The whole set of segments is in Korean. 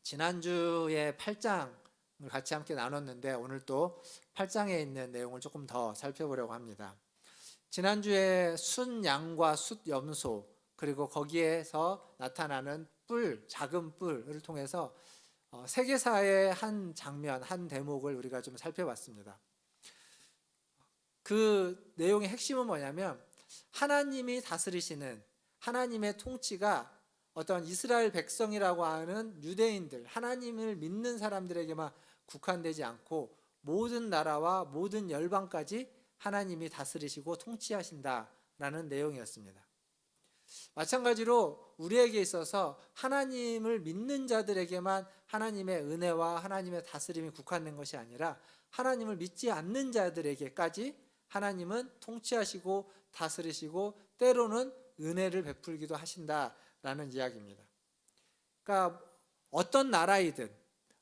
지난주에 8장을 같이 함께 나눴는데 오늘 또 8장에 있는 내용을 조금 더 살펴보려고 합니다. 지난주에 순양과 숫염소 그리고 거기에서 나타나는 뿔, 작은 뿔을 통해서 세계사의 한 장면, 한 대목을 우리가 좀 살펴봤습니다. 그 내용의 핵심은 뭐냐면 하나님이 다스리시는 하나님의 통치가 어떤 이스라엘 백성이라고 하는 유대인들, 하나님을 믿는 사람들에게만 국한되지 않고 모든 나라와 모든 열방까지 하나님이 다스리시고 통치하신다라는 내용이었습니다. 마찬가지로 우리에게 있어서 하나님을 믿는 자들에게만 하나님의 은혜와 하나님의 다스림이 국한된 것이 아니라 하나님을 믿지 않는 자들에게까지 하나님은 통치하시고 다스리시고 때로는 은혜를 베풀기도 하신다라는 이야기입니다. 그러니까 어떤 나라이든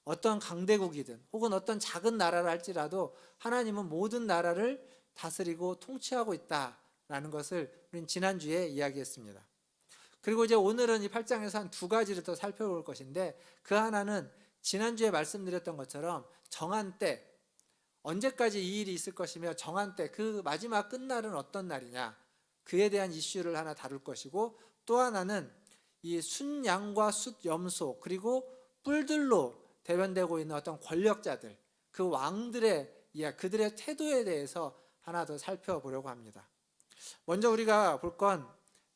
어떤 강대국이든 혹은 어떤 작은 나라를 할지라도 하나님은 모든 나라를 다스리고 통치하고 있다라는 것을 우리는 지난주에 이야기했습니다. 그리고 이제 오늘은 이 8장에서 한 두 가지를 더 살펴볼 것인데 그 하나는 지난주에 말씀드렸던 것처럼 정한 때, 언제까지 이 일이 있을 것이며 정한 때, 그 마지막 끝날은 어떤 날이냐, 그에 대한 이슈를 하나 다룰 것이고, 또 하나는 이 순양과 숫염소 그리고 뿔들로 대변되고 있는 어떤 권력자들, 그 왕들의 그들의 태도에 대해서 하나 더 살펴보려고 합니다. 먼저 우리가 볼 건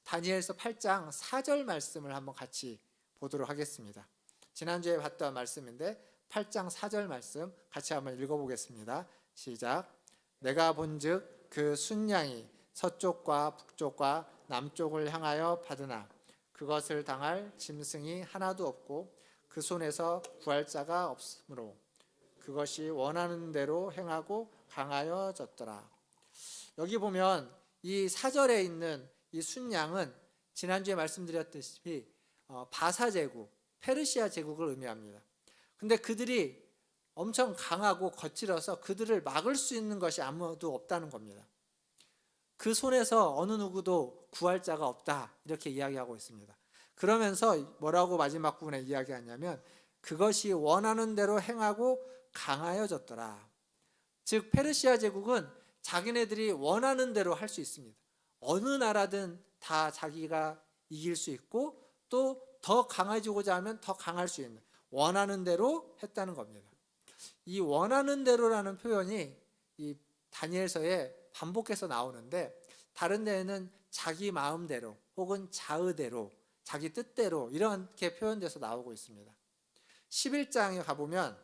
다니엘서 8장 4절 말씀을 한번 같이 보도록 하겠습니다. 지난주에 봤던 말씀인데 8장 4절 말씀 같이 한번 읽어보겠습니다. 시작. 내가 본즉 그 순양이 서쪽과 북쪽과 남쪽을 향하여 받으나 그것을 당할 짐승이 하나도 없고 그 손에서 구할 자가 없으므로 그것이 원하는 대로 행하고 강하여졌더라. 여기 보면 이 4절에 있는 이 순양은 지난주에 말씀드렸듯이 바사 제국, 페르시아 제국을 의미합니다. 근데 그들이 엄청 강하고 거칠어서 그들을 막을 수 있는 것이 아무도 없다는 겁니다. 그 손에서 어느 누구도 구할 자가 없다, 이렇게 이야기하고 있습니다. 그러면서 뭐라고 마지막 부분에 이야기하냐면 그것이 원하는 대로 행하고 강하여졌더라. 즉 페르시아 제국은 자기네들이 원하는 대로 할 수 있습니다. 어느 나라든 다 자기가 이길 수 있고 또 더 강해지고자 하면 더 강할 수 있는, 원하는 대로 했다는 겁니다. 이 원하는 대로라는 표현이 이 다니엘서에 반복해서 나오는데 다른 데에는 자기 마음대로 혹은 자의대로, 자기 뜻대로 이렇게 표현돼서 나오고 있습니다. 11장에 가보면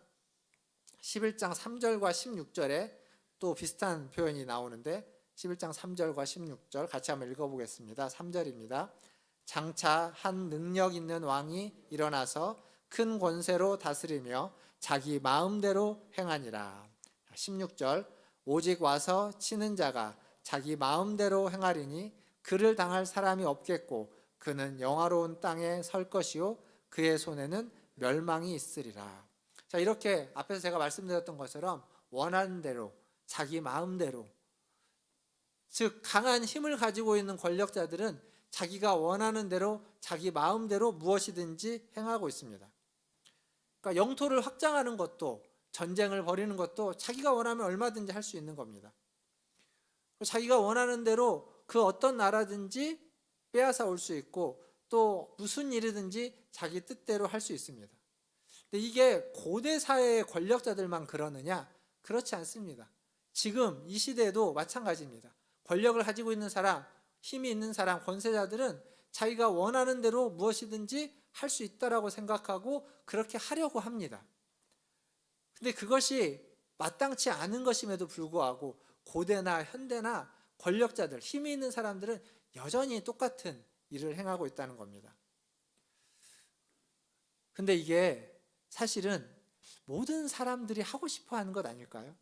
11장 3절과 16절에 또 비슷한 표현이 나오는데 11장 3절과 16절 같이 한번 읽어보겠습니다. 3절입니다. 장차 한 능력 있는 왕이 일어나서 큰 권세로 다스리며 자기 마음대로 행하니라. 16절 오직 와서 치는 자가 자기 마음대로 행하리니 그를 당할 사람이 없겠고 그는 영화로운 땅에 설 것이요 그의 손에는 멸망이 있으리라. 자, 이렇게 앞에서 제가 말씀드렸던 것처럼 원하는 대로 자기 마음대로, 즉 강한 힘을 가지고 있는 권력자들은 자기가 원하는 대로 자기 마음대로 무엇이든지 행하고 있습니다. 그러니까 영토를 확장하는 것도 전쟁을 벌이는 것도 자기가 원하면 얼마든지 할 수 있는 겁니다. 자기가 원하는 대로 그 어떤 나라든지 빼앗아 올 수 있고 또 무슨 일이든지 자기 뜻대로 할 수 있습니다. 근데 이게 고대 사회의 권력자들만 그러느냐? 그렇지 않습니다. 지금 이 시대에도 마찬가지입니다. 권력을 가지고 있는 사람, 힘이 있는 사람, 권세자들은 자기가 원하는 대로 무엇이든지 할 수 있다라고 생각하고 그렇게 하려고 합니다. 근데 그것이 마땅치 않은 것임에도 불구하고 고대나 현대나 권력자들, 힘이 있는 사람들은 여전히 똑같은 일을 행하고 있다는 겁니다. 근데 이게 사실은 모든 사람들이 하고 싶어 하는 것 아닐까요?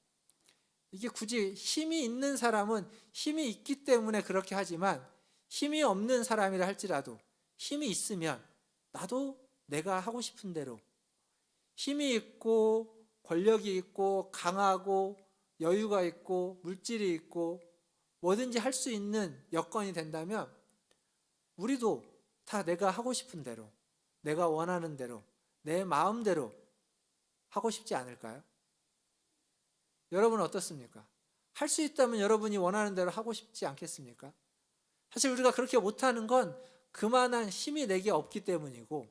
이게 굳이 힘이 있는 사람은 힘이 있기 때문에 그렇게 하지만 힘이 없는 사람이라 할지라도 힘이 있으면 나도 내가 하고 싶은 대로, 힘이 있고 권력이 있고 강하고 여유가 있고 물질이 있고 뭐든지 할 수 있는 여건이 된다면 우리도 다 내가 하고 싶은 대로, 내가 원하는 대로, 내 마음대로 하고 싶지 않을까요? 여러분은 어떻습니까? 할 수 있다면 여러분이 원하는 대로 하고 싶지 않겠습니까? 사실 우리가 그렇게 못하는 건 그만한 힘이 내게 없기 때문이고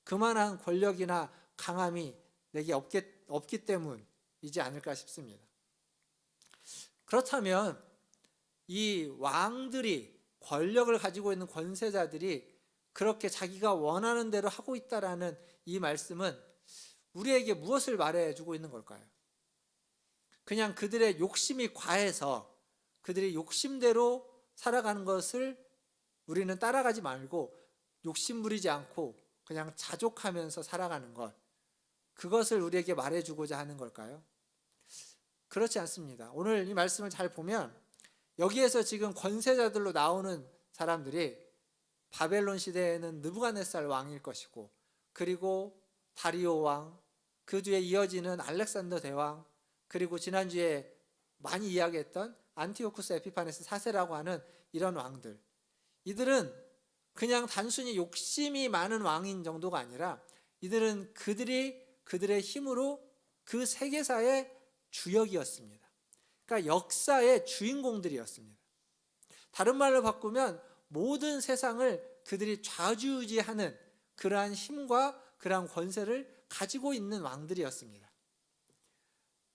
그만한 권력이나 강함이 내게 없기 때문이지 않을까 싶습니다. 그렇다면 이 왕들이, 권력을 가지고 있는 권세자들이 그렇게 자기가 원하는 대로 하고 있다라는 이 말씀은 우리에게 무엇을 말해주고 있는 걸까요? 그냥 그들의 욕심이 과해서 그들이 욕심대로 살아가는 것을 우리는 따라가지 말고 욕심 부리지 않고 그냥 자족하면서 살아가는 것, 그것을 우리에게 말해주고자 하는 걸까요? 그렇지 않습니다. 오늘 이 말씀을 잘 보면 여기에서 지금 권세자들로 나오는 사람들이 바벨론 시대에는 느부갓네살 왕일 것이고, 그리고 다리오 왕, 그 뒤에 이어지는 알렉산더 대왕, 그리고 지난주에 많이 이야기했던 안티오쿠스 에피파네스 4세라고 하는 이런 왕들, 이들은 그냥 단순히 욕심이 많은 왕인 정도가 아니라 이들은 그들의 힘으로 그 세계사의 주역이었습니다. 그러니까 역사의 주인공들이었습니다. 다른 말로 바꾸면 모든 세상을 그들이 좌지우지하는 그러한 힘과 그러한 권세를 가지고 있는 왕들이었습니다.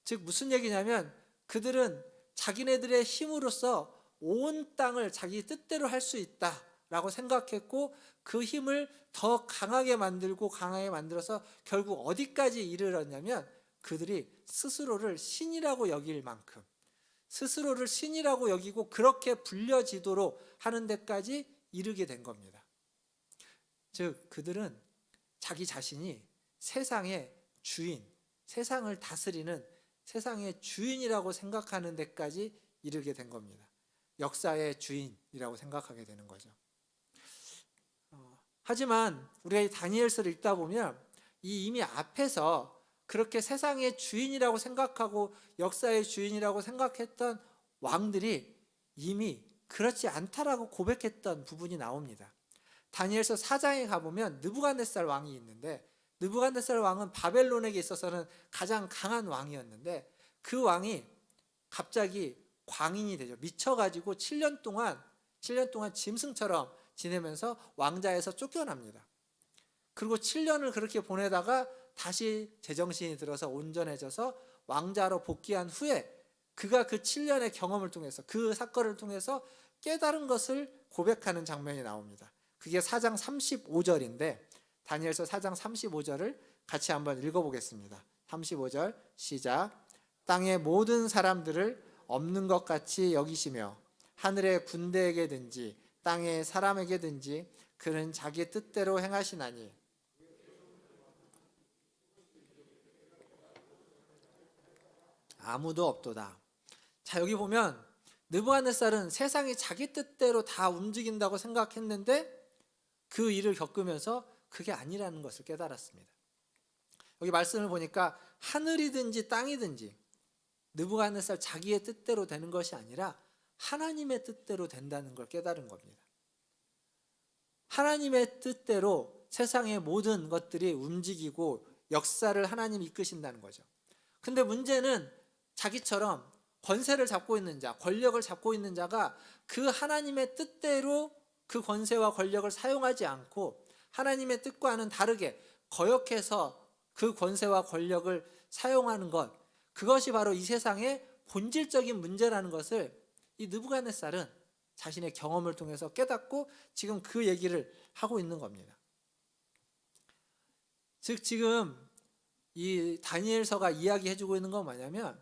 즉 무슨 얘기냐면 그들은 자기네들의 힘으로써 온 땅을 자기 뜻대로 할 수 있다라고 생각했고, 그 힘을 더 강하게 만들어서 결국 어디까지 이르렀냐면 그들이 스스로를 신이라고 여길 만큼, 스스로를 신이라고 여기고 그렇게 불려지도록 하는 데까지 이르게 된 겁니다. 즉 그들은 자기 자신이 세상의 주인, 세상을 다스리는 세상의 주인이라고 생각하는 데까지 이르게 된 겁니다. 역사의 주인이라고 생각하게 되는 거죠. 하지만 우리가 이 다니엘서를 읽다 보면 이미 앞에서 그렇게 세상의 주인이라고 생각하고 역사의 주인이라고 생각했던 왕들이 이미 그렇지 않다라고 고백했던 부분이 나옵니다. 다니엘서 4장에 가보면 느부갓네살 왕이 있는데, 느부갓네살 왕은 바벨론에게 있어서는 가장 강한 왕이었는데 그 왕이 갑자기 광인이 되죠. 미쳐가지고 7년 동안 짐승처럼 지내면서 왕자에서 쫓겨납니다. 그리고 7년을 그렇게 보내다가 다시 제정신이 들어서 온전해져서 왕자로 복귀한 후에 그가 그 7년의 경험을 통해서, 그 사건을 통해서 깨달은 것을 고백하는 장면이 나옵니다. 그게 4장 35절인데 다니엘서 4장 35절을 같이 한번 읽어보겠습니다. 35절 시작. 땅의 모든 사람들을 없는 것 같이 여기시며 하늘의 군대에게든지 땅의 사람에게든지 그는 자기 뜻대로 행하시나니 아무도 없도다. 자, 여기 보면 느부갓네살은 세상이 자기 뜻대로 다 움직인다고 생각했는데 그 일을 겪으면서 그게 아니라는 것을 깨달았습니다. 여기 말씀을 보니까 하늘이든지 땅이든지 느부갓네살 자기의 뜻대로 되는 것이 아니라 하나님의 뜻대로 된다는 걸 깨달은 겁니다. 하나님의 뜻대로 세상의 모든 것들이 움직이고 역사를 하나님이 이끄신다는 거죠. 근데 문제는 자기처럼 권세를 잡고 있는 자, 권력을 잡고 있는 자가 그 하나님의 뜻대로 그 권세와 권력을 사용하지 않고 하나님의 뜻과는 다르게 거역해서 그 권세와 권력을 사용하는 것, 그것이 바로 이 세상의 본질적인 문제라는 것을 이 느부갓네살은 자신의 경험을 통해서 깨닫고 지금 그 얘기를 하고 있는 겁니다. 즉 지금 이 다니엘서가 이야기해주고 있는 건 뭐냐면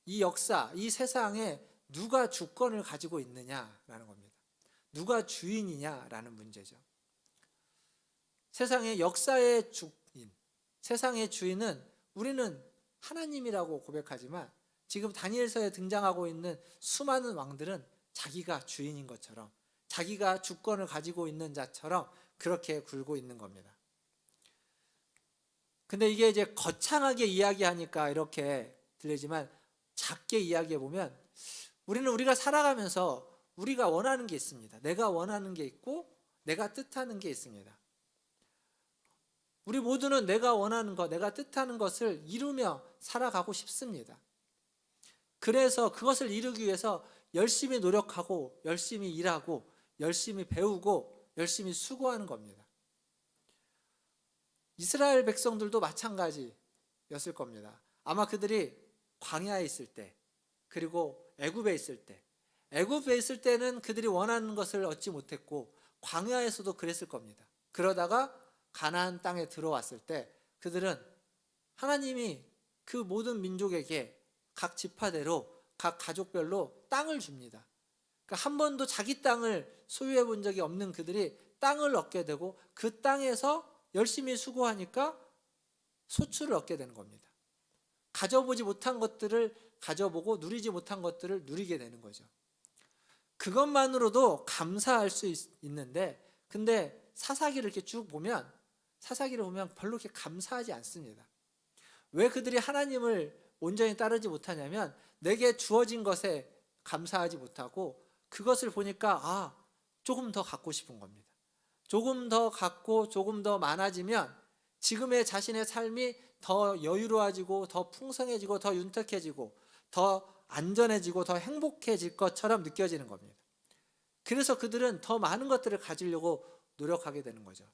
이 역사, 이 세상에 누가 주권을 가지고 있느냐라는 겁니다. 누가 주인이냐라는 문제죠. 세상의 역사의 주인, 세상의 주인은 우리는 하나님이라고 고백하지만 지금 다니엘서에 등장하고 있는 수많은 왕들은 자기가 주인인 것처럼, 자기가 주권을 가지고 있는 자처럼 그렇게 굴고 있는 겁니다. 근데 이게 이제 거창하게 이야기하니까 이렇게 들리지만 작게 이야기해 보면 우리는 우리가 살아가면서 우리가 원하는 게 있습니다. 내가 원하는 게 있고 내가 뜻하는 게 있습니다. 우리 모두는 내가 원하는 것, 내가 뜻하는 것을 이루며 살아가고 싶습니다. 그래서 그것을 이루기 위해서 열심히 노력하고 열심히 일하고 열심히 배우고 열심히 수고하는 겁니다. 이스라엘 백성들도 마찬가지였을 겁니다. 아마 그들이 광야에 있을 때, 그리고 애굽에 있을 때, 애굽에 있을 때는 그들이 원하는 것을 얻지 못했고 광야에서도 그랬을 겁니다. 그러다가 가나안 땅에 들어왔을 때 그들은 하나님이 그 모든 민족에게 각 지파대로 각 가족별로 땅을 줍니다. 그러니까 한 번도 자기 땅을 소유해 본 적이 없는 그들이 땅을 얻게 되고 그 땅에서 열심히 수고하니까 소출을 얻게 되는 겁니다. 가져보지 못한 것들을 가져보고 누리지 못한 것들을 누리게 되는 거죠. 그것만으로도 감사할 수 있는데, 근데 사사기를 이렇게 쭉 보면, 사사기를 보면 별로 그렇게 감사하지 않습니다. 왜 그들이 하나님을 온전히 따르지 못하냐면 내게 주어진 것에 감사하지 못하고 그것을 보니까 조금 더 갖고 싶은 겁니다. 조금 더 갖고 조금 더 많아지면 지금의 자신의 삶이 더 여유로워지고 더 풍성해지고 더 윤택해지고 더 안전해지고 더 행복해질 것처럼 느껴지는 겁니다. 그래서 그들은 더 많은 것들을 가지려고 노력하게 되는 거죠.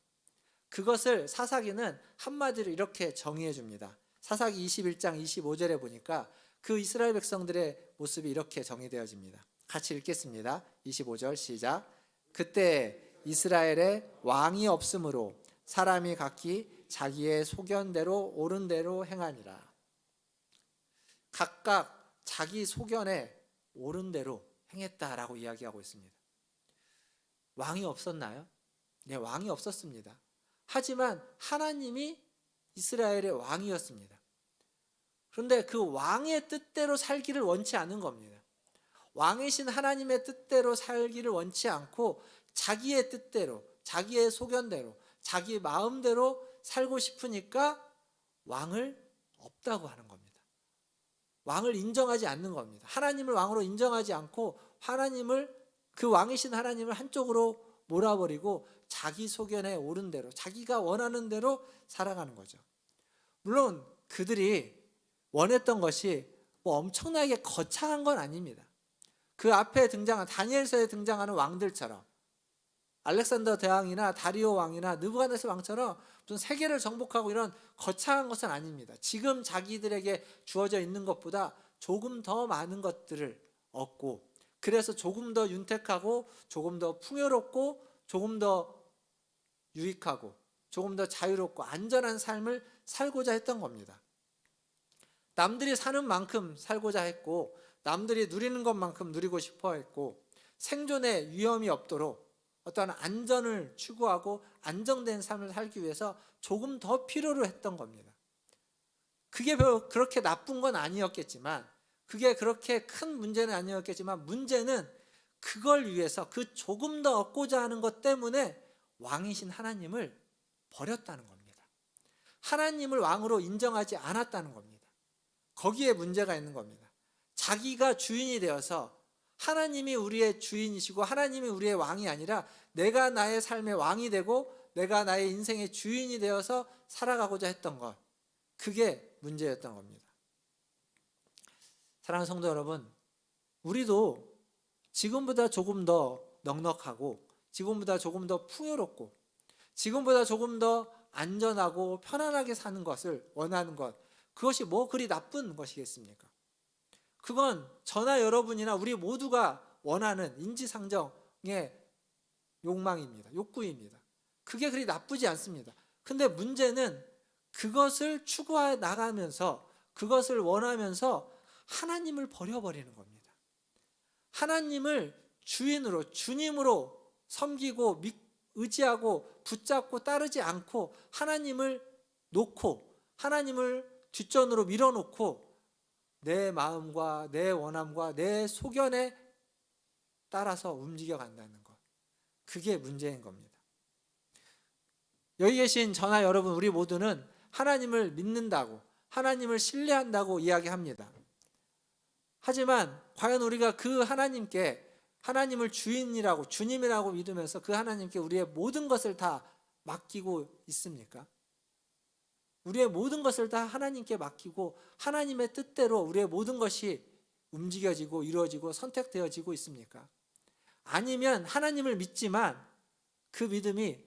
그것을 사사기는 한마디로 이렇게 정의해 줍니다. 사사기 21장 25절에 보니까 그 이스라엘 백성들의 모습이 이렇게 정의되어집니다. 같이 읽겠습니다. 25절 시작. 그때 이스라엘에 왕이 없으므로 사람이 각기 자기의 소견대로 옳은 대로 행하니라. 각각 자기 소견에 옳은 대로 행했다라고 이야기하고 있습니다. 왕이 없었나요? 네, 왕이 없었습니다. 하지만 하나님이 이스라엘의 왕이었습니다. 그런데 그 왕의 뜻대로 살기를 원치 않은 겁니다. 왕이신 하나님의 뜻대로 살기를 원치 않고 자기의 뜻대로, 자기의 소견대로, 자기 마음대로 살고 싶으니까 왕을 없다고 하는 겁니다. 왕을 인정하지 않는 겁니다. 하나님을 왕으로 인정하지 않고 하나님을, 그 왕이신 하나님을 한쪽으로 몰아버리고 자기 소견에 옳은 대로, 자기가 원하는 대로 살아가는 거죠. 물론 그들이 원했던 것이 엄청나게 거창한 건 아닙니다. 그 앞에 등장한 다니엘서에 등장하는 왕들처럼 알렉산더 대왕이나 다리오 왕이나 느부갓네살 왕처럼 무슨 세계를 정복하고 이런 거창한 것은 아닙니다. 지금 자기들에게 주어져 있는 것보다 조금 더 많은 것들을 얻고, 그래서 조금 더 윤택하고 조금 더 풍요롭고 조금 더 유익하고 조금 더 자유롭고 안전한 삶을 살고자 했던 겁니다. 남들이 사는 만큼 살고자 했고 남들이 누리는 것만큼 누리고 싶어 했고 생존에 위험이 없도록 어떠한 안전을 추구하고 안정된 삶을 살기 위해서 조금 더 필요로 했던 겁니다. 그게 별로 그렇게 나쁜 건 아니었겠지만, 그게 그렇게 큰 문제는 아니었겠지만, 문제는 그걸 위해서 그 조금 더 얻고자 하는 것 때문에 왕이신 하나님을 버렸다는 겁니다. 하나님을 왕으로 인정하지 않았다는 겁니다. 거기에 문제가 있는 겁니다. 자기가 주인이 되어서 하나님이 우리의 주인이시고 하나님이 우리의 왕이 아니라 내가 나의 삶의 왕이 되고 내가 나의 인생의 주인이 되어서 살아가고자 했던 것, 그게 문제였던 겁니다. 사랑하는 성도 여러분, 우리도 지금보다 조금 더 넉넉하고 지금보다 조금 더 풍요롭고 지금보다 조금 더 안전하고 편안하게 사는 것을 원하는 것, 그것이 뭐 그리 나쁜 것이겠습니까? 그건 저나 여러분이나 우리 모두가 원하는 인지상정의 욕망입니다. 욕구입니다. 그게 그리 나쁘지 않습니다. 근데 문제는 그것을 추구해 나가면서 그것을 원하면서 하나님을 버려버리는 겁니다. 하나님을 주인으로, 주님으로 섬기고 의지하고 붙잡고 따르지 않고 하나님을 놓고 하나님을 뒷전으로 밀어놓고 내 마음과 내 원함과 내 소견에 따라서 움직여간다는 것, 그게 문제인 겁니다. 여기 계신 저나 여러분, 우리 모두는 하나님을 믿는다고, 하나님을 신뢰한다고 이야기합니다. 하지만 과연 우리가 그 하나님께, 하나님을 주인이라고, 주님이라고 믿으면서 그 하나님께 우리의 모든 것을 다 맡기고 있습니까? 우리의 모든 것을 다 하나님께 맡기고 하나님의 뜻대로 우리의 모든 것이 움직여지고 이루어지고 선택되어지고 있습니까? 아니면 하나님을 믿지만 그 믿음이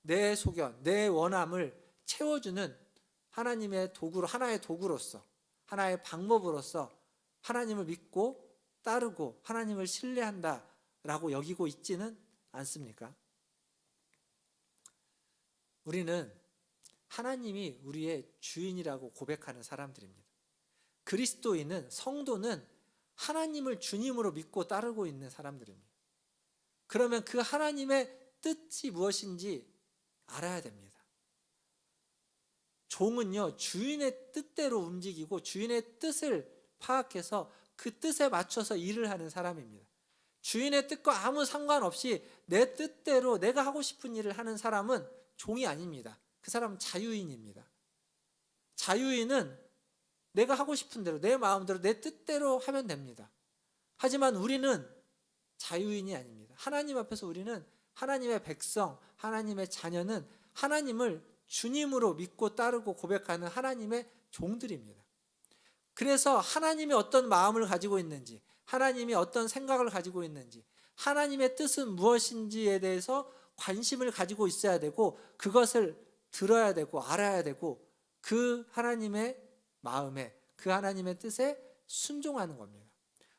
내 소견, 내 원함을 채워주는 하나님의 도구로, 하나의 도구로서, 하나의 방법으로서 하나님을 믿고 따르고 하나님을 신뢰한다라고 여기고 있지는 않습니까? 우리는 하나님이 우리의 주인이라고 고백하는 사람들입니다. 그리스도인은, 성도는 하나님을 주님으로 믿고 따르고 있는 사람들입니다. 그러면 그 하나님의 뜻이 무엇인지 알아야 됩니다. 종은요, 주인의 뜻대로 움직이고 주인의 뜻을 파악해서 그 뜻에 맞춰서 일을 하는 사람입니다. 주인의 뜻과 아무 상관없이 내 뜻대로 내가 하고 싶은 일을 하는 사람은 종이 아닙니다. 그 사람은 자유인입니다. 자유인은 내가 하고 싶은 대로, 내 마음대로, 내 뜻대로 하면 됩니다. 하지만 우리는 자유인이 아닙니다. 하나님 앞에서 우리는 하나님의 백성, 하나님의 자녀는 하나님을 주님으로 믿고 따르고 고백하는 하나님의 종들입니다. 그래서 하나님이 어떤 마음을 가지고 있는지, 하나님이 어떤 생각을 가지고 있는지, 하나님의 뜻은 무엇인지에 대해서 관심을 가지고 있어야 되고, 그것을 들어야 되고 알아야 되고, 그 하나님의 마음에, 그 하나님의 뜻에 순종하는 겁니다.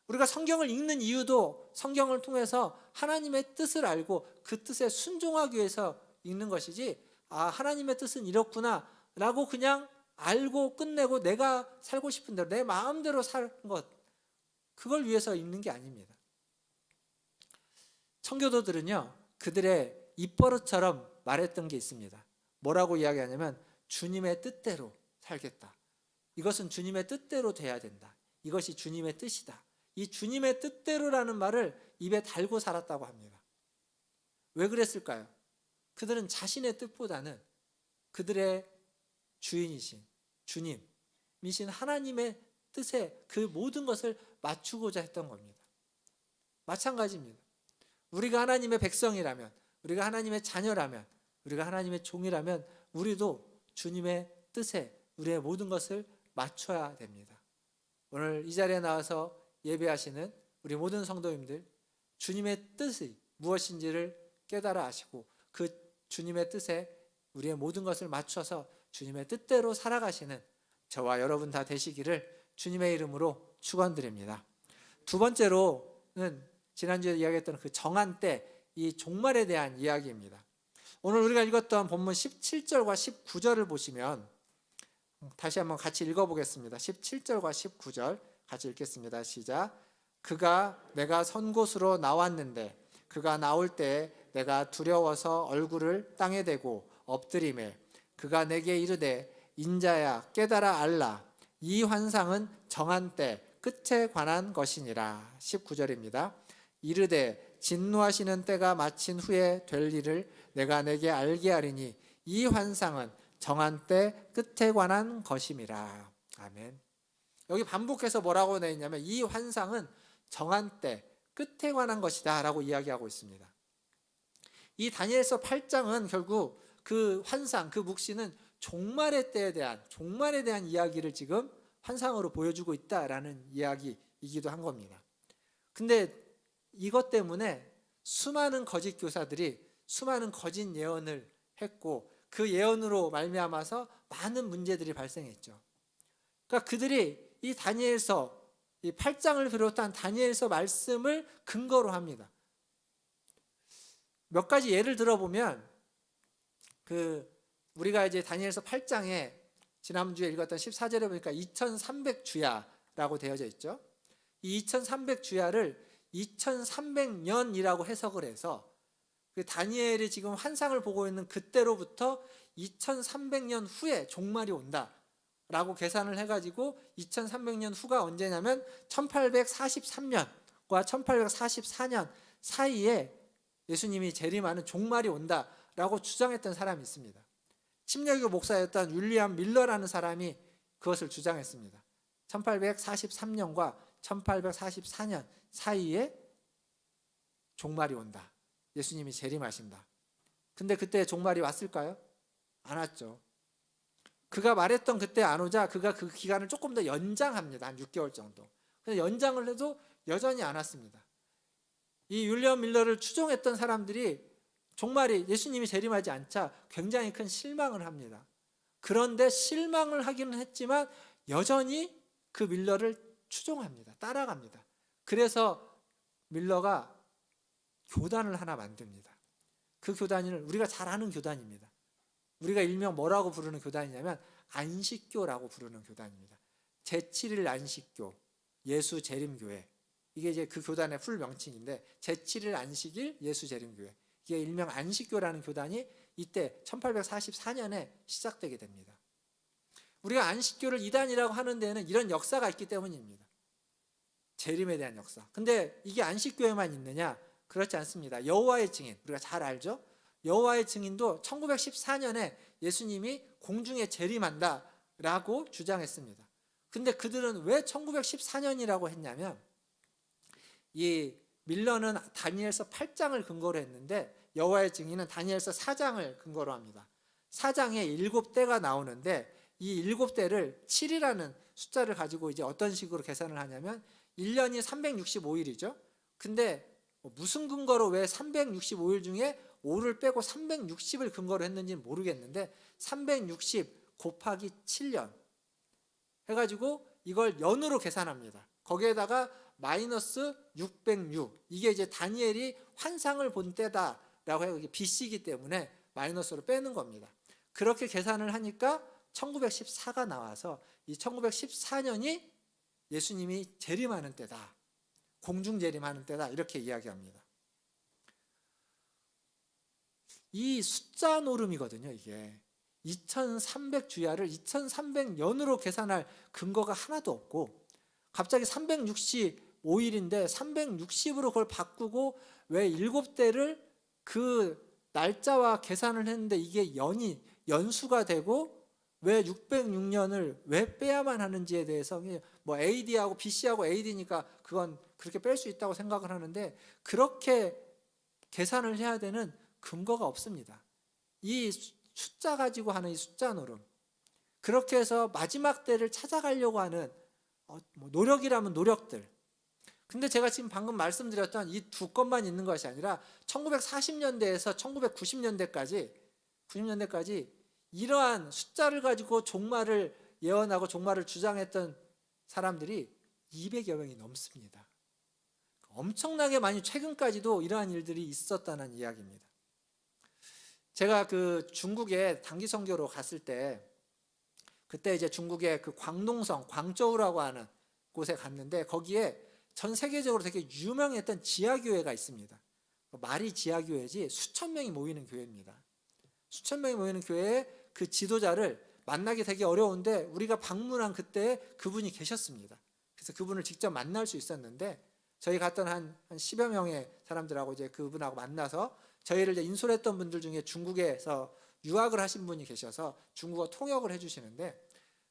우리가 성경을 읽는 이유도 성경을 통해서 하나님의 뜻을 알고 그 뜻에 순종하기 위해서 읽는 것이지, 하나님의 뜻은 이렇구나 라고 그냥 알고 끝내고 내가 살고 싶은 대로 내 마음대로 사는 것, 그걸 위해서 읽는 게 아닙니다. 청교도들은요, 그들의 입버릇처럼 말했던 게 있습니다. 뭐라고 이야기하냐면 주님의 뜻대로 살겠다. 이것은 주님의 뜻대로 돼야 된다. 이것이 주님의 뜻이다. 이 주님의 뜻대로라는 말을 입에 달고 살았다고 합니다. 왜 그랬을까요? 그들은 자신의 뜻보다는 그들의 주인이신 주님이신 하나님의 뜻에 그 모든 것을 맞추고자 했던 겁니다. 마찬가지입니다. 우리가 하나님의 백성이라면, 우리가 하나님의 자녀라면, 우리가 하나님의 종이라면 우리도 주님의 뜻에 우리의 모든 것을 맞춰야 됩니다. 오늘 이 자리에 나와서 예배하시는 우리 모든 성도님들, 주님의 뜻이 무엇인지를 깨달아 아시고 그 주님의 뜻에 우리의 모든 것을 맞춰서 주님의 뜻대로 살아가시는 저와 여러분 다 되시기를 주님의 이름으로 축원드립니다. 두 번째로는 지난주에 이야기했던 그 정한 때, 이 종말에 대한 이야기입니다. 오늘 우리가 읽었던 본문 17절과 19절을 보시면, 다시 한번 같이 읽어보겠습니다. 17절과 19절 같이 읽겠습니다. 시작. 그가 내가 선 곳으로 나왔는데 그가 나올 때 내가 두려워서 얼굴을 땅에 대고 엎드리매 그가 내게 이르되 인자야 깨달아 알라 이 환상은 정한 때 끝에 관한 것이니라. 19절입니다. 이르되 진노하시는 때가 마친 후에 될 일을 내가 내게 알게 하리니 이 환상은 정한 때 끝에 관한 것임이라. 아멘. 여기 반복해서 뭐라고 되어 있냐면 이 환상은 정한 때 끝에 관한 것이다 라고 이야기하고 있습니다. 이 다니엘서 8장은 결국 그 환상, 그 묵시는 종말의 때에 대한, 종말에 대한 이야기를 지금 환상으로 보여주고 있다라는 이야기이기도 한 겁니다. 근데 이것 때문에 수많은 거짓 교사들이 수많은 거짓 예언을 했고 그 예언으로 말미암아서 많은 문제들이 발생했죠. 그러니까 그들이 이 다니엘서, 이 8장을 비롯한 다니엘서 말씀을 근거로 합니다. 몇 가지 예를 들어보면, 우리가 이제 다니엘서 8장에 지난주에 읽었던 14절에 보니까 2300주야라고 되어져 있죠. 이 2300주야를 2300년이라고 해석을 해서 그 다니엘이 지금 환상을 보고 있는 그때로부터 2300년 후에 종말이 온다라고 계산을 해가지고 2300년 후가 언제냐면 1843년과 1844년 사이에 예수님이 재림하는 종말이 온다라고 주장했던 사람이 있습니다. 침례교 목사였던 윌리엄 밀러라는 사람이 그것을 주장했습니다. 1843년과 1844년 사이에 종말이 온다. 예수님이 재림하신다. 근데 그때 종말이 왔을까요? 안 왔죠. 그가 말했던 그때 안 오자 그가 그 기간을 조금 더 연장합니다. 한 6개월 정도. 근데 연장을 해도 여전히 안 왔습니다. 이 윌리엄 밀러를 추종했던 사람들이 종말이 예수님이 재림하지 않자 굉장히 큰 실망을 합니다. 그런데 실망을 하기는 했지만 여전히 그 밀러를 추종합니다. 따라갑니다. 그래서 밀러가 교단을 하나 만듭니다. 그 교단을 우리가 잘 아는 교단입니다. 우리가 일명 뭐라고 부르는 교단이냐면 안식교라고 부르는 교단입니다. 제7일 안식교, 예수 재림교회. 이게 이제 그 교단의 풀 명칭인데 제7일 안식일 예수 재림교회. 이게 일명 안식교라는 교단이 이때 1844년에 시작되게 됩니다. 우리가 안식교를 이단이라고 하는 데에는 이런 역사가 있기 때문입니다. 재림에 대한 역사. 근데 이게 안식교에만 있느냐? 그렇지 않습니다. 여호와의 증인, 우리가 잘 알죠? 여호와의 증인도 1914년에 예수님이 공중에 재림한다라고 주장했습니다. 근데 그들은 왜 1914년이라고 했냐면 이 밀러는 다니엘서 8장을 근거로 했는데 여호와의 증인은 다니엘서 4장을 근거로 합니다. 4장에 7대가 나오는데 이 7대를 7이라는 숫자를 가지고 이제 어떤 식으로 계산을 하냐면 1년이 365일이죠. 근데 무슨 근거로 왜 365일 중에 5를 빼고 360을 근거로 했는지는 모르겠는데 360 곱하기 7년 해가지고 이걸 연으로 계산합니다. 거기에다가 마이너스 606 이게 이제 다니엘이 환상을 본 때다라고 해요. 이게 BC이기 때문에 마이너스로 빼는 겁니다. 그렇게 계산을 하니까 1914가 나와서 이 1914년이 예수님이 재림하는 때다. 공중 재림하는 때다. 이렇게 이야기합니다. 이 숫자 노름이거든요. 이게 2300주야를 2300년으로 계산할 근거가 하나도 없고 갑자기 365일인데 360으로 그걸 바꾸고 왜 7대를 그 날짜와 계산을 했는데 이게 연수가 되고 왜 606년을 왜 빼야만 하는지에 대해서 뭐 AD하고 BC하고 AD니까 그건 그렇게 뺄 수 있다고 생각을 하는데 그렇게 계산을 해야 되는 근거가 없습니다. 이 숫자 가지고 하는 이 숫자 노름 그렇게 해서 마지막 때를 찾아가려고 하는 노력이라면 노력들. 근데 제가 지금 방금 말씀드렸던 이 두 건만 있는 것이 아니라 1940년대에서 1990년대까지 이러한 숫자를 가지고 종말을 예언하고 종말을 주장했던 사람들이 200여 명이 넘습니다. 엄청나게 많이 최근까지도 이러한 일들이 있었다는 이야기입니다. 제가 그 중국에 단기 선교로 갔을 때 그때 이제 중국의 그 광동성, 광저우라고 하는 곳에 갔는데 거기에 전 세계적으로 되게 유명했던 지하교회가 있습니다. 말이 지하교회지 수천 명이 모이는 교회입니다. 수천 명이 모이는 교회에 그 지도자를 만나기 되게 어려운데 우리가 방문한 그때 그분이 계셨습니다. 그래서 그분을 직접 만날 수 있었는데 저희 갔던 한 10여 명의 사람들하고 이제 그분하고 만나서 저희를 이제 인솔했던 분들 중에 중국에서 유학을 하신 분이 계셔서 중국어 통역을 해주시는데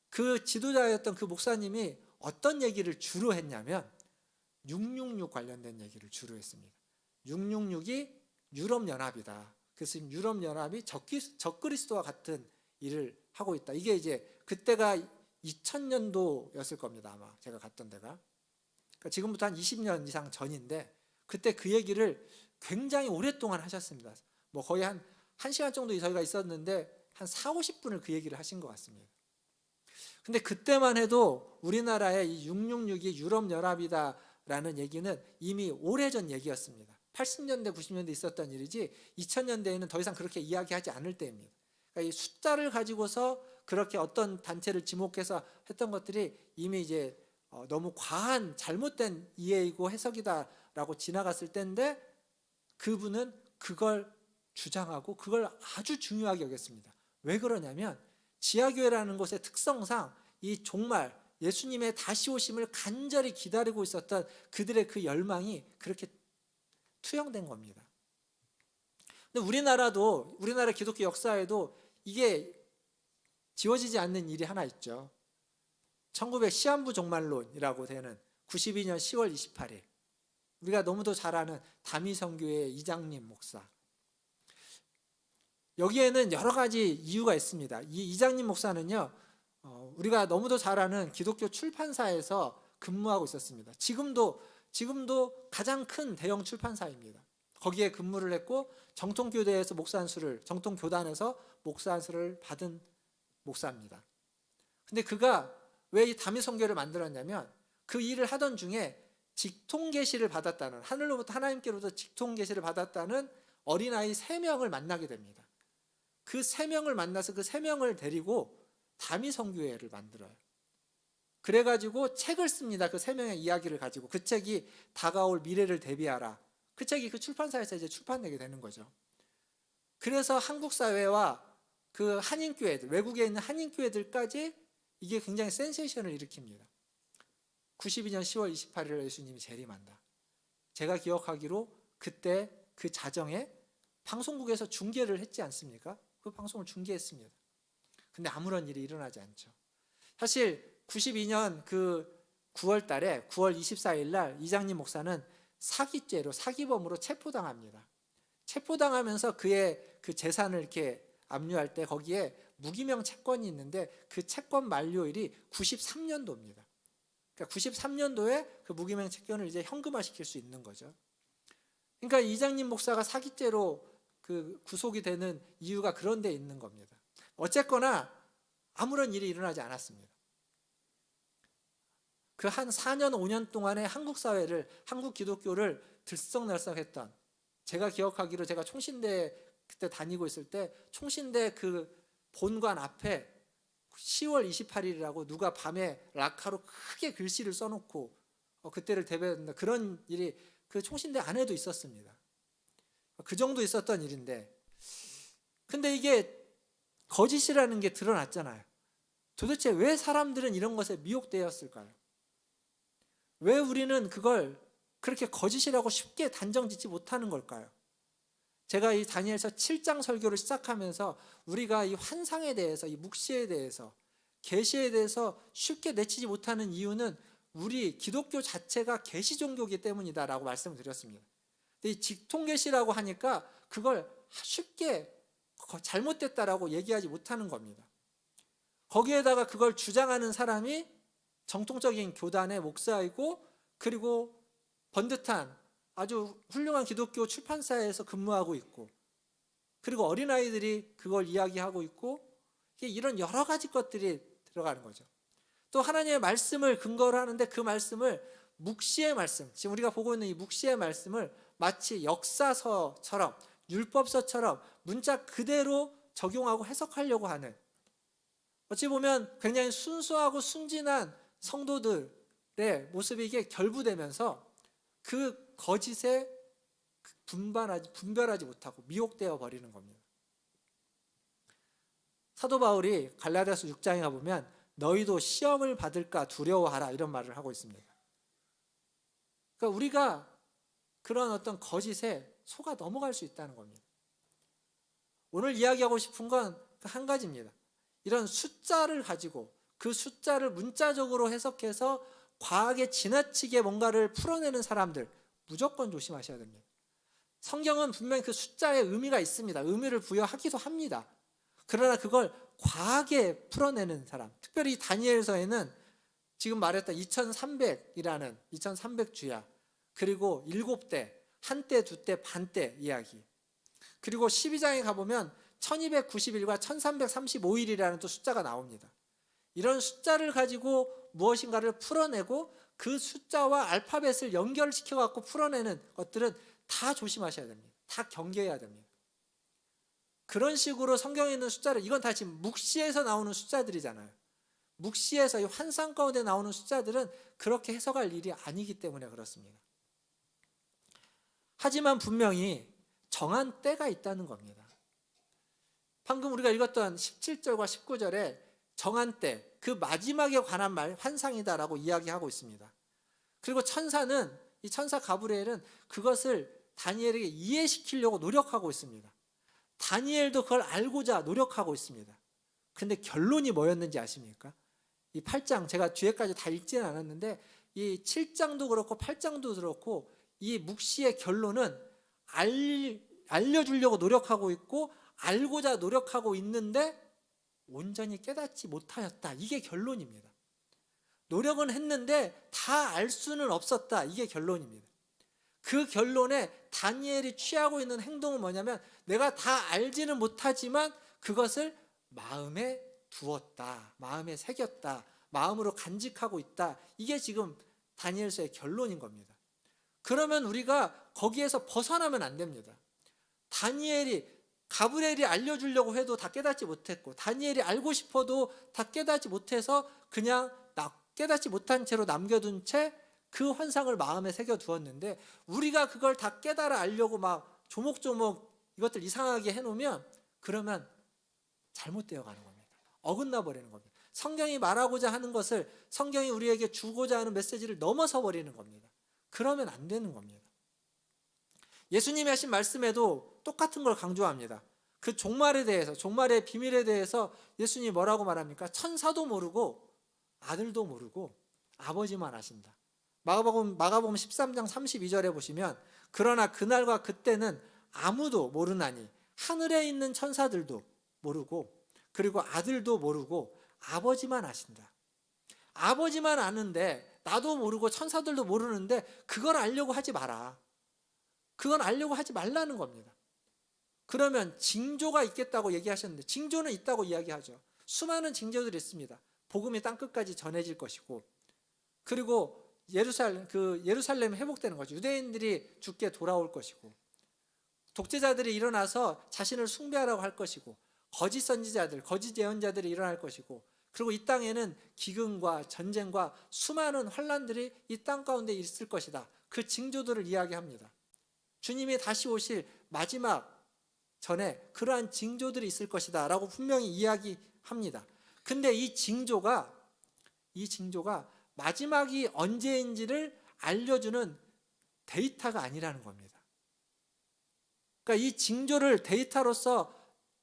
그 지도자였던 그 목사님이 어떤 얘기를 주로 했냐면 666 관련된 얘기를 주로 했습니다. 666이 유럽연합이다. 그래서 유럽연합이 적그리스도와 같은 일을 하고 있다. 이게 이제 그때가 2000년도였을 겁니다. 아마 제가 갔던 데가. 그러니까 지금부터 한 20년 이상 전인데 그때 그 얘기를 굉장히 오랫동안 하셨습니다. 뭐 거의 한 1시간 정도 저희가 있었는데 한 40-50분을 그 얘기를 하신 것 같습니다. 근데 그때만 해도 우리나라의 이 666이 유럽연합이다라는 얘기는 이미 오래전 얘기였습니다. 80년대, 90년대 있었던 일이지 2000년대에는 더 이상 그렇게 이야기하지 않을 때입니다. 그러니까 이 숫자를 가지고서 그렇게 어떤 단체를 지목해서 했던 것들이 이미 이제 너무 과한 잘못된 이해이고 해석이다라고 지나갔을 때인데 그분은 그걸 주장하고 그걸 아주 중요하게 여겼습니다. 왜 그러냐면 지하교회라는 곳의 특성상 이 종말 예수님의 다시 오심을 간절히 기다리고 있었던 그들의 그 열망이 그렇게 투영된 겁니다. 근데 우리나라 기독교 역사에도 이게 지워지지 않는 일이 하나 있죠. 1900 시한부 종말론이라고 되는 92년 10월 28일 우리가 너무도 잘 아는 다미선교회 이장님 목사 여기에는 여러 가지 이유가 있습니다. 이 이장님 목사는요, 우리가 너무도 잘 아는 기독교 출판사에서 근무하고 있었습니다. 지금도 가장 큰 대형 출판사입니다. 거기에 근무를 했고 정통교단에서 목사 안수를 받은 목사입니다. 근데 그가 왜 이 다미 선교를 만들었냐면 그 일을 하던 중에 직통 계시를 받았다는, 하나님께로부터 직통 계시를 받았다는 어린아이 3명을 만나게 됩니다. 그 3명을 만나서 그 3명을 데리고 다미 선교회를 만들어요. 그래가지고 책을 씁니다. 그 3명의 이야기를 가지고. 그 책이 다가올 미래를 대비하라. 그 책이 그 출판사에서 이제 출판되게 되는 거죠. 그래서 한국 사회와 그 한인교회들, 외국에 있는 한인교회들까지 이게 굉장히 센세이션을 일으킵니다. 92년 10월 28일 예수님이 재림한다. 제가 기억하기로 그때 그 자정에 방송국에서 중계를 했지 않습니까? 그 방송을 중계했습니다. 근데 아무런 일이 일어나지 않죠. 사실 92년 그 9월 달에 9월 24일 날 이장님 목사는 사기죄로, 사기범으로 체포당합니다. 체포당하면서 그의 그 재산을 이렇게 압류할 때 거기에 무기명 채권이 있는데 그 채권 만료일이 93년도입니다. 그러니까 93년도에 그 무기명 채권을 이제 현금화시킬 수 있는 거죠. 그러니까 이장님 목사가 사기죄로 그 구속이 되는 이유가 그런 데 있는 겁니다. 어쨌거나 아무런 일이 일어나지 않았습니다. 그 한 4년 5년 동안의 한국 사회를, 한국 기독교를 들썩날썩했던, 제가 기억하기로 제가 총신대 그때 다니고 있을 때 총신대 그 본관 앞에 10월 28일이라고 누가 밤에 락카로 크게 글씨를 써놓고 그때를 대비한다, 그런 일이 그 총신대 안에도 있었습니다. 그 정도 있었던 일인데, 근데 이게 거짓이라는 게 드러났잖아요. 도대체 왜 사람들은 이런 것에 미혹되었을까요? 왜 우리는 그걸 그렇게 거짓이라고 쉽게 단정짓지 못하는 걸까요? 제가 이 다니엘서 7장 설교를 시작하면서 우리가 이 환상에 대해서, 이 묵시에 대해서, 계시에 대해서 쉽게 내치지 못하는 이유는 우리 기독교 자체가 계시 종교이기 때문이다라고 말씀을 드렸습니다. 근데 이 직통계시라고 하니까 그걸 쉽게 잘못됐다라고 얘기하지 못하는 겁니다. 거기에다가 그걸 주장하는 사람이 정통적인 교단의 목사이고, 그리고 번듯한 아주 훌륭한 기독교 출판사에서 근무하고 있고, 그리고 어린아이들이 그걸 이야기하고 있고, 이런 여러 가지 것들이 들어가는 거죠. 또 하나님의 말씀을 근거로 하는데 그 말씀을 묵시의 말씀, 지금 우리가 보고 있는 이 묵시의 말씀을 마치 역사서처럼, 율법서처럼 문자 그대로 적용하고 해석하려고 하는, 어찌 보면 굉장히 순수하고 순진한 성도들의 모습이 이게 결부되면서 그 거짓에 분별하지 못하고 미혹되어 버리는 겁니다. 사도 바울이 갈라디아서 6장에 가보면 너희도 시험을 받을까 두려워하라, 이런 말을 하고 있습니다. 그러니까 우리가 그런 어떤 거짓에 속아 넘어갈 수 있다는 겁니다. 오늘 이야기하고 싶은 건 한 가지입니다. 이런 숫자를 가지고 그 숫자를 문자적으로 해석해서 과하게 지나치게 뭔가를 풀어내는 사람들 무조건 조심하셔야 됩니다. 성경은 분명히 그 숫자에 의미가 있습니다. 의미를 부여하기도 합니다. 그러나 그걸 과하게 풀어내는 사람, 특별히 다니엘서에는 지금 말했던 2300이라는 2300주야, 그리고 7대, 한때, 두때, 반때 이야기, 그리고 12장에 가보면 1290일과 1335일이라는 또 숫자가 나옵니다. 이런 숫자를 가지고 무엇인가를 풀어내고 그 숫자와 알파벳을 연결시켜 갖고 풀어내는 것들은 다 조심하셔야 됩니다. 다 경계해야 됩니다. 그런 식으로 성경에 있는 숫자를, 이건 다 지금 묵시에서 나오는 숫자들이잖아요. 묵시에서 이 환상 가운데 나오는 숫자들은 그렇게 해석할 일이 아니기 때문에 그렇습니다. 하지만 분명히 정한 때가 있다는 겁니다. 방금 우리가 읽었던 17절과 19절에 정한 때, 그 마지막에 관한 말, 환상이다라고 이야기하고 있습니다. 그리고 천사는, 이 천사 가브리엘은 그것을 다니엘에게 이해시키려고 노력하고 있습니다. 다니엘도 그걸 알고자 노력하고 있습니다. 근데 결론이 뭐였는지 아십니까? 이 8장, 제가 뒤에까지 다 읽지는 않았는데 이 7장도 그렇고 8장도 그렇고 이 묵시의 결론은 알려주려고 노력하고 있고 알고자 노력하고 있는데 온전히 깨닫지 못하였다. 이게 결론입니다. 노력은 했는데 다 알 수는 없었다. 이게 결론입니다. 그 결론에 다니엘이 취하고 있는 행동은 뭐냐면 내가 다 알지는 못하지만 그것을 마음에 두었다. 마음에 새겼다. 마음으로 간직하고 있다. 이게 지금 다니엘서의 결론인 겁니다. 그러면 우리가 거기에서 벗어나면 안 됩니다. 가브리엘이 알려주려고 해도 다 깨닫지 못했고 다니엘이 알고 싶어도 다 깨닫지 못해서 그냥 깨닫지 못한 채로 남겨둔 채 그 환상을 마음에 새겨두었는데 우리가 그걸 다 깨달아 알려고 막 조목조목 이것들 이상하게 해놓으면 그러면 잘못되어 가는 겁니다. 어긋나 버리는 겁니다. 성경이 말하고자 하는 것을 성경이 우리에게 주고자 하는 메시지를 넘어서 버리는 겁니다. 그러면 안 되는 겁니다. 예수님이 하신 말씀에도 똑같은 걸 강조합니다. 그 종말에 대해서, 종말의 비밀에 대해서 예수님이 뭐라고 말합니까? 천사도 모르고 아들도 모르고 아버지만 아신다. 마가복음 13장 32절에 보시면 그러나 그날과 그때는 아무도 모르나니 하늘에 있는 천사들도 모르고 그리고 아들도 모르고 아버지만 아신다. 아버지만 아는데 나도 모르고 천사들도 모르는데 그걸 알려고 하지 마라. 그건 알려고 하지 말라는 겁니다. 그러면 징조가 있겠다고 얘기하셨는데 징조는 있다고 이야기하죠. 수많은 징조들이 있습니다. 복음이 땅끝까지 전해질 것이고 그리고 예루살렘이 회복되는 거죠. 유대인들이 주께 돌아올 것이고 독재자들이 일어나서 자신을 숭배하라고 할 것이고 거짓 선지자들, 거짓 예언자들이 일어날 것이고 그리고 이 땅에는 기근과 전쟁과 수많은 환난들이 이 땅 가운데 있을 것이다. 그 징조들을 이야기합니다. 주님이 다시 오실 마지막 전에 그러한 징조들이 있을 것이다 라고 분명히 이야기합니다. 근데 이 징조가 마지막이 언제인지를 알려주는 데이터가 아니라는 겁니다. 그러니까 이 징조를 데이터로서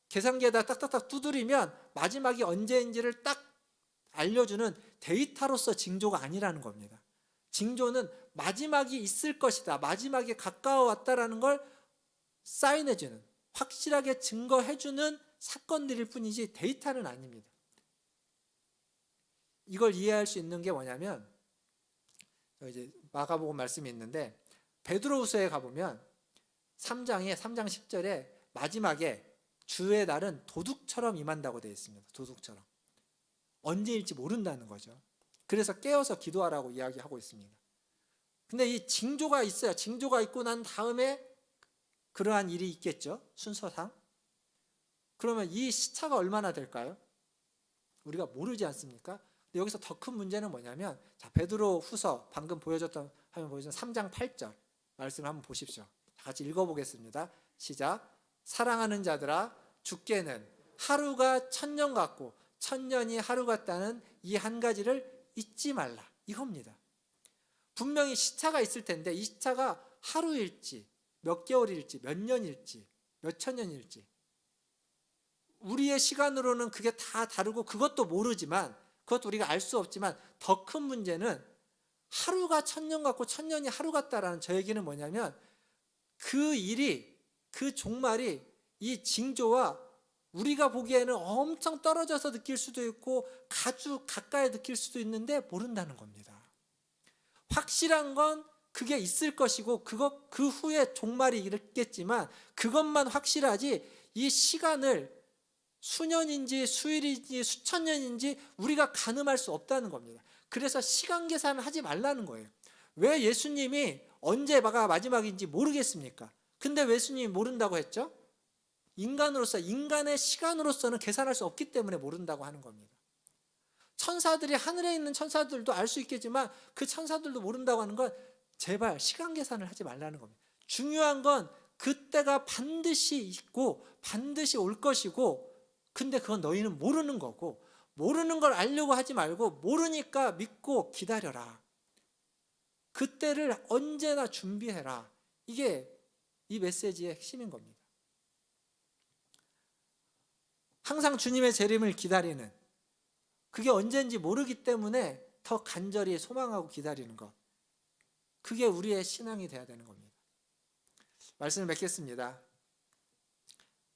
계산기에다 딱딱딱 두드리면 마지막이 언제인지를 딱 알려주는 데이터로서 징조가 아니라는 겁니다. 징조는 마지막이 있을 것이다. 마지막에 가까워 왔다라는 걸 사인해주는, 확실하게 증거해주는 사건들일 뿐이지 데이터는 아닙니다. 이걸 이해할 수 있는 게 뭐냐면 이제 마가복음 말씀이 있는데 베드로후서에 가보면 3장 10절에 마지막에 주의 날은 도둑처럼 임한다고 되어 있습니다. 도둑처럼. 언제일지 모른다는 거죠. 그래서 깨어서 기도하라고 이야기하고 있습니다. 근데 이 징조가 있어요. 징조가 있고 난 다음에 그러한 일이 있겠죠. 순서상. 그러면 이 시차가 얼마나 될까요? 우리가 모르지 않습니까? 근데 여기서 더 큰 문제는 뭐냐면 베드로 후서 방금 보여줬던 3장 8절 말씀을 한번 보십시오. 같이 읽어보겠습니다. 시작. 사랑하는 자들아 주께는 하루가 천년 같고 천년이 하루 같다는 이 한 가지를 잊지 말라. 이겁니다. 분명히 시차가 있을 텐데 이 시차가 하루일지 몇 개월일지 몇 년일지 몇 천년일지 우리의 시간으로는 그게 다 다르고 그것도 모르지만 그것도 우리가 알 수 없지만 더 큰 문제는 하루가 천년 같고 천년이 하루 같다라는 저 얘기는 뭐냐면 그 일이 그 종말이 이 징조와 우리가 보기에는 엄청 떨어져서 느낄 수도 있고 아주 가까이 느낄 수도 있는데 모른다는 겁니다. 확실한 건 그게 있을 것이고 그 후에 종말이 있겠지만 그것만 확실하지 이 시간을 수년인지 수일인지 수천 년인지 우리가 가늠할 수 없다는 겁니다. 그래서 시간 계산을 하지 말라는 거예요. 왜 예수님이 언제가 마지막인지 모르겠습니까? 근데 왜 예수님이 모른다고 했죠? 인간의 시간으로서는 계산할 수 없기 때문에 모른다고 하는 겁니다. 천사들이 하늘에 있는 천사들도 알 수 있겠지만 그 천사들도 모른다고 하는 건 제발 시간 계산을 하지 말라는 겁니다. 중요한 건 그때가 반드시 있고 반드시 올 것이고 근데 그건 너희는 모르는 거고 모르는 걸 알려고 하지 말고 모르니까 믿고 기다려라. 그때를 언제나 준비해라. 이게 이 메시지의 핵심인 겁니다. 항상 주님의 재림을 기다리는 그게 언제인지 모르기 때문에 더 간절히 소망하고 기다리는 것. 그게 우리의 신앙이 돼야 되는 겁니다. 말씀을 맺겠습니다.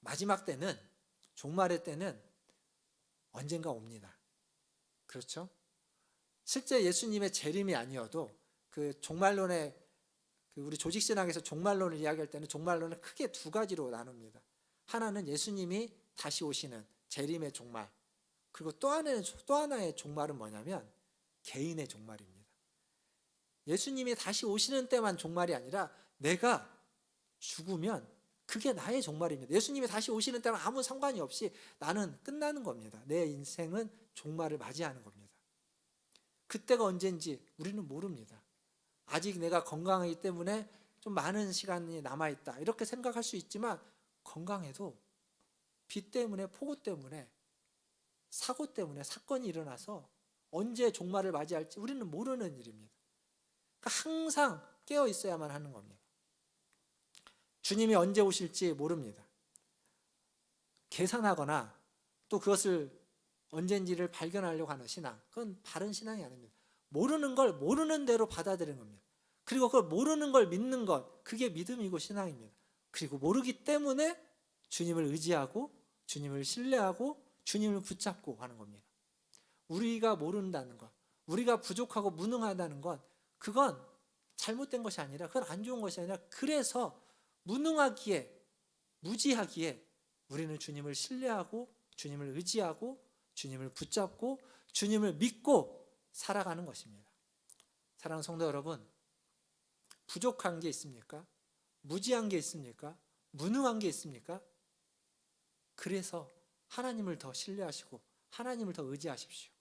마지막 때는, 종말의 때는 언젠가 옵니다. 그렇죠? 실제 예수님의 재림이 아니어도 그 종말론의 우리 조직신학에서 종말론을 이야기할 때는 종말론은 크게 두 가지로 나눕니다. 하나는 예수님이 다시 오시는 재림의 종말, 그리고 또 하나의 종말은 뭐냐면 개인의 종말입니다. 예수님이 다시 오시는 때만 종말이 아니라 내가 죽으면 그게 나의 종말입니다. 예수님이 다시 오시는 때랑 아무 상관이 없이 나는 끝나는 겁니다. 내 인생은 종말을 맞이하는 겁니다. 그때가 언젠지 우리는 모릅니다. 아직 내가 건강하기 때문에 좀 많은 시간이 남아있다 이렇게 생각할 수 있지만, 건강해도 비 때문에, 폭우 때문에, 사고 때문에 사건이 일어나서 언제 종말을 맞이할지 우리는 모르는 일입니다. 그러니까 항상 깨어 있어야만 하는 겁니다. 주님이 언제 오실지 모릅니다. 계산하거나 또 그것을 언젠지를 발견하려고 하는 신앙, 그건 바른 신앙이 아닙니다. 모르는 걸 모르는 대로 받아들이는 겁니다. 그리고 그걸 모르는 걸 믿는 것, 그게 믿음이고 신앙입니다. 그리고 모르기 때문에 주님을 의지하고 주님을 신뢰하고 주님을 붙잡고 하는 겁니다. 우리가 모른다는 것, 우리가 부족하고 무능하다는 건, 그건 잘못된 것이 아니라, 그건 안 좋은 것이 아니라, 그래서 무능하기에, 무지하기에 우리는 주님을 신뢰하고 주님을 의지하고 주님을 붙잡고 주님을 믿고 살아가는 것입니다. 사랑하는 성도 여러분, 부족한 게 있습니까? 무지한 게 있습니까? 무능한 게 있습니까? 그래서 하나님을 더 신뢰하시고 하나님을 더 의지하십시오.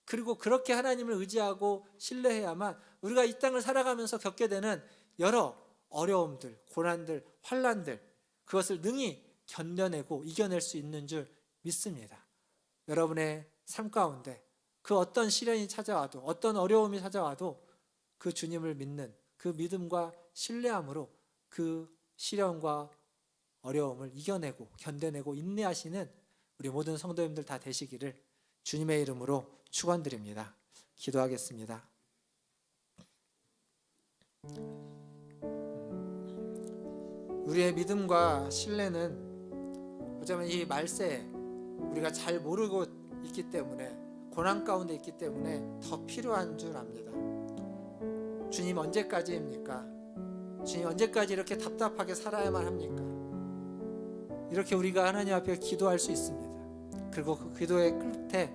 그리고 그렇게 하나님을 의지하고 신뢰해야만 우리가 이 땅을 살아가면서 겪게 되는 여러 어려움들, 고난들, 환난들, 그것을 능히 견뎌내고 이겨낼 수 있는 줄 믿습니다. 여러분의 삶 가운데 그 어떤 시련이 찾아와도, 어떤 어려움이 찾아와도 그 주님을 믿는 그 믿음과 신뢰함으로 그 시련과 어려움을 이겨내고 견뎌내고 인내하시는 우리 모든 성도님들 다 되시기를 주님의 이름으로 축원드립니다. 기도하겠습니다. 우리의 믿음과 신뢰는 어쩌면 이 말세에 우리가 잘 모르고 있기 때문에, 고난 가운데 있기 때문에 더 필요한 줄 압니다. 주님 언제까지입니까? 주님 언제까지 이렇게 답답하게 살아야만 합니까? 이렇게 우리가 하나님 앞에 기도할 수 있습니다. 그리고 그 기도의 끝에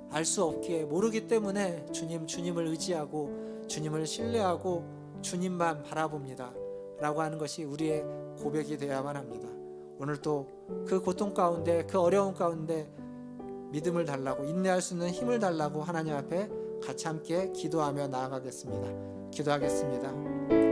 알 수 없기에, 모르기 때문에 주님을 의지하고 주님을 신뢰하고 주님만 바라봅니다 라고 하는 것이 우리의 고백이 되어야만 합니다. 오늘도 그 고통 가운데, 그 어려움 가운데 믿음을 달라고, 인내할 수 있는 힘을 달라고 하나님 앞에 같이 함께 기도하며 나아가겠습니다. 기도하겠습니다.